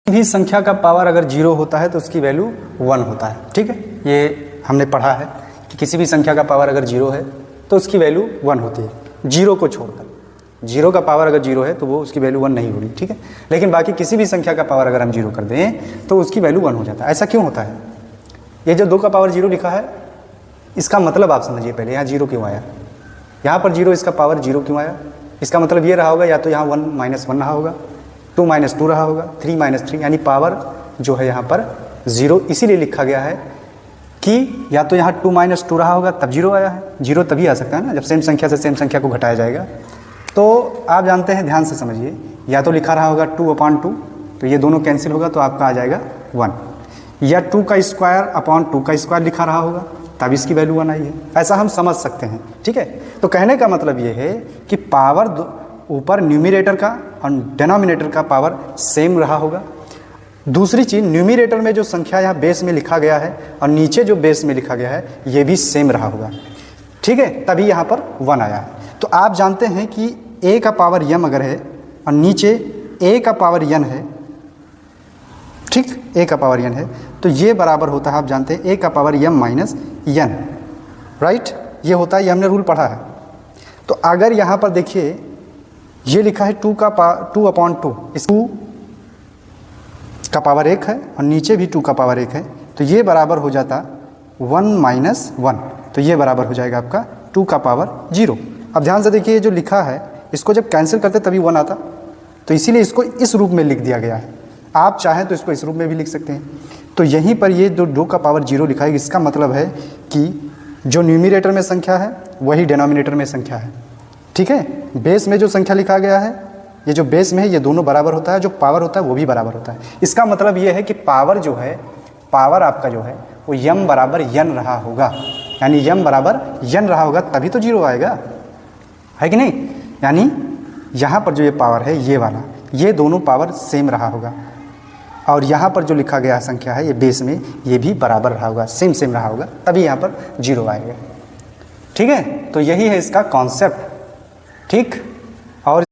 भी संख्या का पावर अगर 0 होता है तो उसकी वैल्यू 1 होता है। ठीक है, ये हमने पढ़ा है कि किसी भी संख्या का पावर अगर 0 है तो उसकी वैल्यू 1 होती है, 0 को छोड़कर। 0 का पावर अगर 0 है तो वो उसकी वैल्यू 1 नहीं होगी। ठीक है, लेकिन बाकी किसी भी संख्या का पावर अगर हम 0 कर दें तो उसकी वैल्यू 1 हो जाता है। ऐसा क्यों होता है? ये जो 2 का पावर 0 लिखा है, इसका मतलब आप समझिए पहले, यहाँ 0 क्यों आया, यहाँ पर 0, इसका पावर 0 क्यों आया? इसका मतलब ये रहा होगा, या तो यहाँ 1 - 1 रहा होगा, 2 - 2 रहा होगा, 3 - 3, यानी पावर जो है यहाँ पर 0 इसीलिए लिखा गया है कि या तो यहाँ 2 - 2 रहा होगा तब 0 आया है। 0 तभी आ सकता है ना जब सेम संख्या से सेम संख्या को घटाया जाएगा। तो आप जानते हैं, ध्यान से समझिए, या तो लिखा रहा होगा 2/2, तो ये दोनों कैंसिल होगा तो आपका आ जाएगा 1, या 2 का स्क्वायर अपॉन 2 का स्क्वायर लिखा रहा होगा तब इसकी वैल्यू 1 आई है। ऐसा हम समझ सकते हैं। ठीक है, तो कहने का मतलब ये है कि पावर ऊपर न्यूमरेटर का और डिनोमिनेटर का पावर सेम रहा होगा। दूसरी चीज़, न्यूमरेटर में जो संख्या यहाँ बेस में लिखा गया है और नीचे जो बेस में लिखा गया है ये भी सेम रहा होगा। ठीक है, तभी यहाँ पर 1 आया है। तो आप जानते हैं कि a का पावर m अगर है और नीचे a का पावर n है, ठीक, a का पावर n है, तो ये बराबर होता है, आप जानते हैं, a का power m minus n, right, ये होता है, ये हमने रूल पढ़ा है। तो अगर यहाँ पर देखिए ये लिखा है 2/2, इस 2 का पावर 1 है और नीचे भी 2 का पावर 1 है, तो ये बराबर हो जाता 1 - 1, तो ये बराबर हो जाएगा आपका 2 का पावर 0। अब ध्यान से देखिए, जो लिखा है इसको जब कैंसिल करते तभी 1 आता, तो इसीलिए इसको इस रूप में लिख दिया गया है। आप चाहें तो इसको इस रूप में भी लिख सकते हैं। तो यहीं पर ये जो 2 का पावर 0 लिखा है, इसका मतलब है कि जो न्यूमरेटर में संख्या है वही डिनोमिनेटर में संख्या है। ठीक है, बेस में जो संख्या लिखा गया है, ये जो बेस में है ये दोनों बराबर होता है, जो पावर होता है वो भी बराबर होता है। इसका मतलब ये है कि पावर जो है, पावर आपका जो है वो m बराबर n रहा होगा, यानी m बराबर n रहा होगा तभी तो 0 आएगा, है कि नहीं? यानी यहाँ पर जो ये पावर है ये वाला, ये दोनों पावर सेम रहा होगा और यहाँ पर जो लिखा गया संख्या है ये बेस में ये भी बराबर रहा होगा, सेम रहा होगा, तभी यहाँ पर 0 आएगा। ठीक है, तो यही है इसका कॉन्सेप्ट। ठीक, और